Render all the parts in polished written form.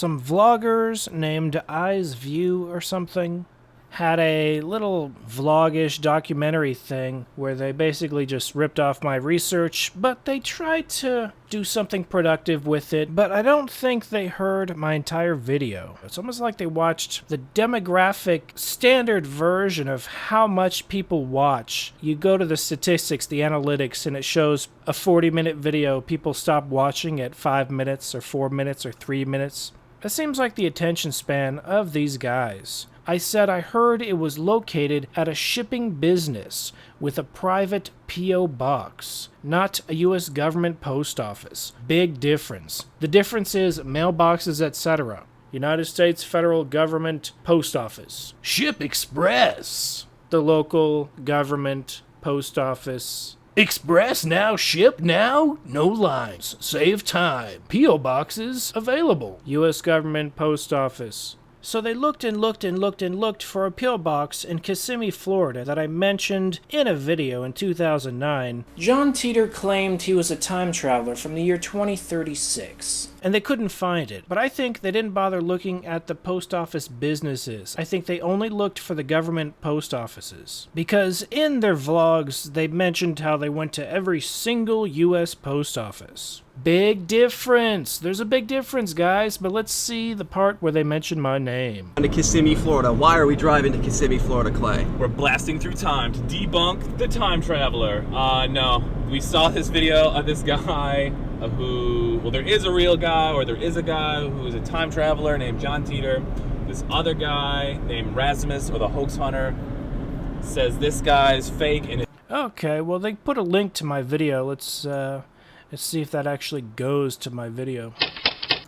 some vloggers named Eyes View or something had a little vlogish documentary thing where they basically just ripped off my research, but they tried to do something productive with it, but I don't think they heard my entire video. It's almost like they watched the demographic standard version of how much people watch. You go to the statistics, the analytics, and it shows a 40-minute video, people stop watching at 5 minutes or 4 minutes or 3 minutes. It seems like the attention span of these guys. I said I heard it was located at a shipping business with a private P.O. box, not a U.S. government post office. Big difference. The difference is mailboxes, etc. United States federal government post office. Ship Express. The local government post office. Express now, ship now, no lines, save time. P.O. boxes available. U.S. government post office. So they looked and looked and looked and looked for a P.O. box in Kissimmee, Florida that I mentioned in a video in 2009. John Titor claimed he was a time traveler from the year 2036. And they couldn't find it. But I think they didn't bother looking at the post office businesses. I think they only looked for the government post offices. Because in their vlogs, they mentioned how they went to every single U.S. post office. Big difference. There's a big difference, guys, but let's see the part where they mention my name. To Kissimmee, Florida. Why are we driving to Kissimmee, Florida, Clay? We're blasting through time to debunk the time traveler. No. We saw this video of this guy well, there is a real guy, or there is a guy who is a time traveler named John Titor. This other guy named Razimus, or the Hoax Hunter, says this guy's fake. And okay, well, they put a link to my video. Let's see if that actually goes to my video.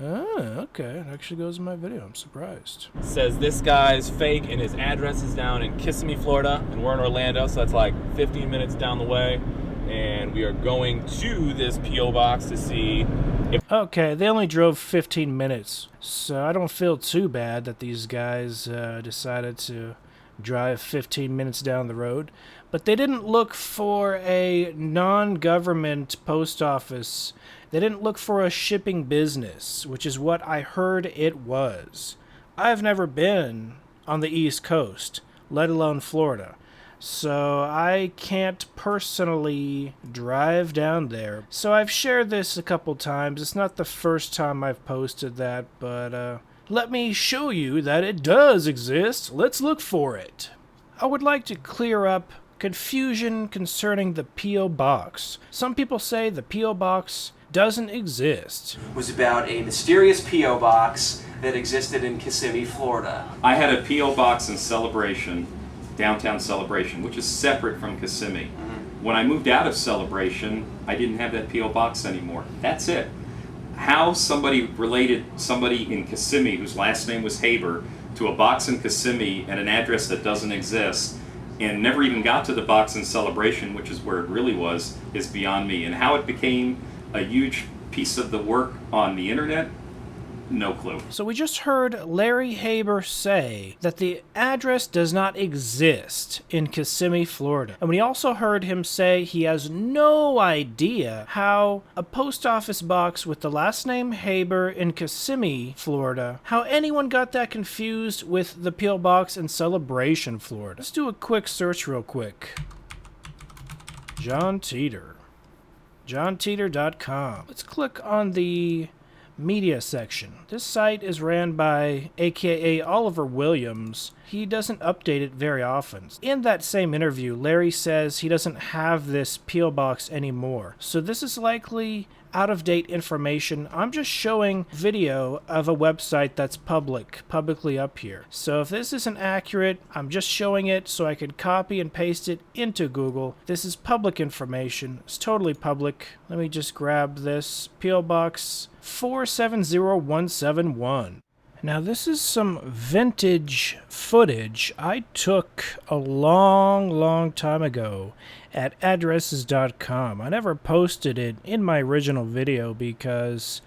Oh, okay, it actually goes to my video. I'm surprised. Says this guy's fake, and his address is down in Kissimmee, Florida, and we're in Orlando, so that's like 15 minutes down the way. And we are going to this P.O. box to see if... Okay, they only drove 15 minutes, so I don't feel too bad that these guys decided to drive 15 minutes down the road. But they didn't look for a non-government post office. They didn't look for a shipping business, which is what I heard it was. I've never been on the East Coast, let alone Florida. So I can't personally drive down there. So I've shared this a couple times. It's not the first time I've posted that, but let me show you that it does exist. Let's look for it. I would like to clear up confusion concerning the P.O. box. Some people say the P.O. box doesn't exist. Was about a mysterious P.O. box that existed in Kissimmee, Florida. I had a P.O. box in Celebration, downtown Celebration, which is separate from Kissimmee. When I moved out of Celebration, I didn't have that P.O. box anymore. That's it. How somebody related somebody in Kissimmee whose last name was Haber to a box in Kissimmee at an address that doesn't exist and never even got to the box in Celebration, which is where it really was, is beyond me. And how it became a huge piece of the work on the internet, no clue. So we just heard Larry Haber say that the address does not exist in Kissimmee, Florida. And we also heard him say he has no idea how a post office box with the last name Haber in Kissimmee, Florida, how anyone got that confused with the P.O. box in Celebration, Florida. Let's do a quick search real quick. John Titor. JohnTitor.com. Let's click on the media section. This site is ran by aka Oliver Williams. He doesn't update it very often. In that same interview, Larry says he doesn't have this P.O. box anymore. So this is likely out-of-date information. I'm just showing video of a website that's publicly up here. So if this isn't accurate, I'm just showing it so I can copy and paste it into Google. This is public information. It's totally public. Let me just grab this. P.O. Box 470171. Now this is some vintage footage I took a long time ago at addresses.com. I never posted it in my original video because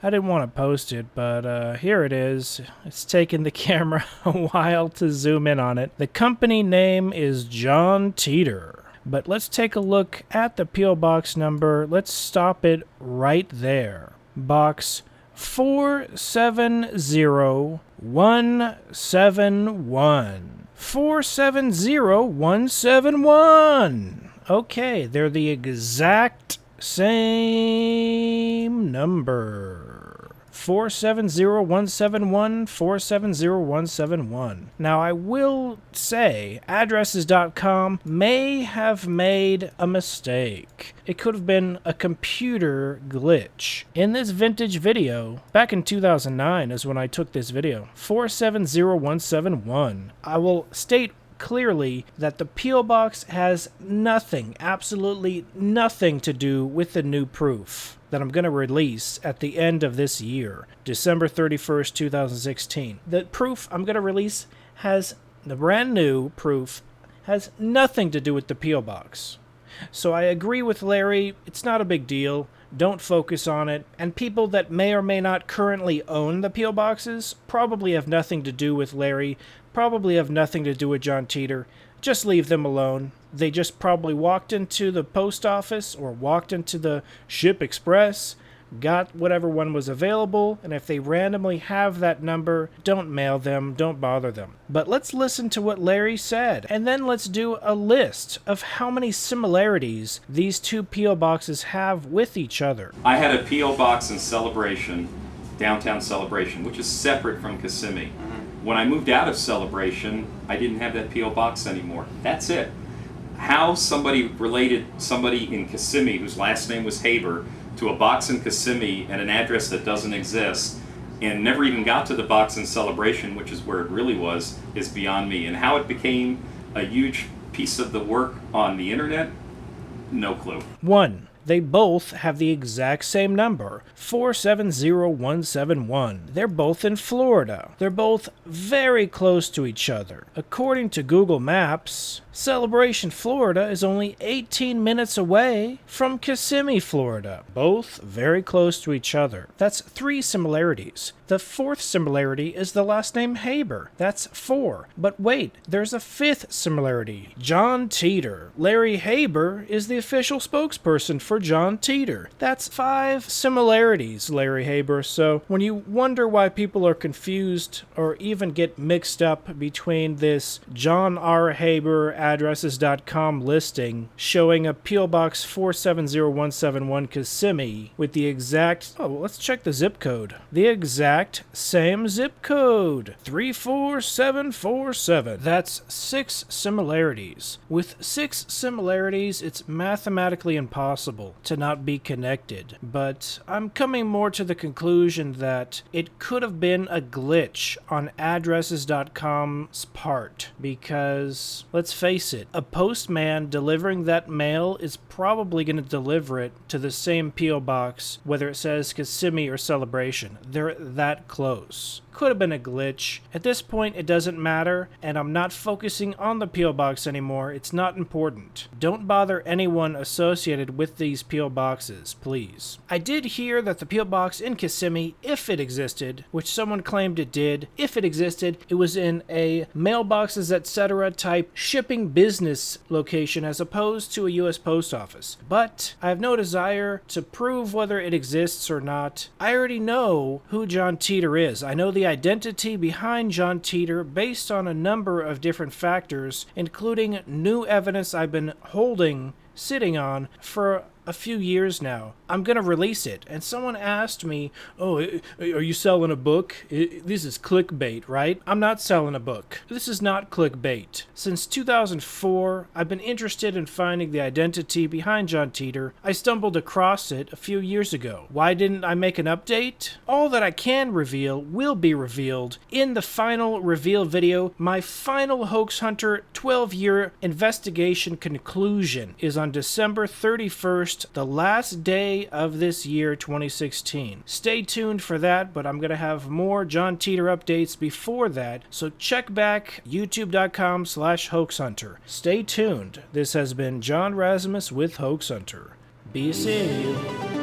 I didn't want to post it, but here it is. It's taken the camera a while to zoom in on it. The company name is John Titor. But let's take a look at the P.O. Box number. Let's stop it right there. Box 470171. 470171. Okay, they're the exact same number. 470171, 470171. Now, I will say, addresses.com may have made a mistake. It could have been a computer glitch. In this vintage video, back in 2009 is when I took this video, 470171, I will state clearly that the P.O. Box has nothing, absolutely nothing to do with the new proof that I'm going to release at the end of this year, December 31st, 2016. The proof I'm going to release the brand new proof has nothing to do with the P.O. Box. So I agree with Larry, it's not a big deal. Don't focus on it. And people that may or may not currently own the P.O. Boxes probably have nothing to do with Larry, probably have nothing to do with John Titor. Just leave them alone. They just probably walked into the post office or walked into the Ship Express, got whatever one was available, and if they randomly have that number, don't mail them, don't bother them. But let's listen to what Larry said, and then let's do a list of how many similarities these two P.O. Boxes have with each other. I had a P.O. Box in Celebration, downtown Celebration, which is separate from Kissimmee. When I moved out of Celebration, I didn't have that P.O. Box anymore. That's it. How somebody related somebody in Kissimmee, whose last name was Haber, to a box in Kissimmee and an address that doesn't exist, and never even got to the box in Celebration, which is where it really was, is beyond me. And how it became a huge piece of the work on the internet, no clue. 1. They both have the exact same number, 470171. They're both in Florida. They're both very close to each other. According to Google Maps, Celebration, Florida is only 18 minutes away from Kissimmee, Florida. Both very close to each other. That's 3 similarities. The 4th similarity is the last name Haber. That's 4. But wait, there's a 5th similarity. John Titor. Larry Haber is the official spokesperson for John Titor. That's 5 similarities, Larry Haber. So when you wonder why people are confused or even get mixed up between this John R. Haber addresses.com listing showing a P.O. Box 470171 Kissimmee with the exact, let's check the zip code. The exact same zip code, 34747. That's 6 similarities. With 6 similarities, it's mathematically impossible to not be connected. But I'm coming more to the conclusion that it could have been a glitch on addresses.com's part, because let's face it, a postman delivering that mail is probably going to deliver it to the same P.O. Box, whether it says Kissimmee or Celebration. They're that close. Could have been a glitch. At this point, it doesn't matter, and I'm not focusing on the P.O. Box anymore. It's not important. Don't bother anyone associated with these P.O. Boxes, please. I did hear that the P.O. Box in Kissimmee, if it existed, which someone claimed it did, if it existed, it was in a mailboxes, etc. type shipping business location as opposed to a U.S. post office. But I have no desire to prove whether it exists or not. I already know who John Titor is. I know the identity behind John Titor based on a number of different factors, including new evidence I've been sitting on for a few years now. I'm gonna release it, and someone asked me, are you selling a book? This is clickbait, right? I'm not selling a book. This is not clickbait. Since 2004, I've been interested in finding the identity behind John Titor. I stumbled across it a few years ago. Why didn't I make an update? All that I can reveal will be revealed in the final reveal video. My final Hoax Hunter 12-year investigation conclusion is on December 31st, the last day of this year, 2016. Stay tuned for that, but I'm going to have more John Titor updates before that, so check back youtube.com/hoaxhunter. Stay tuned. This has been John Razimus with Hoax Hunter. Be seeing you.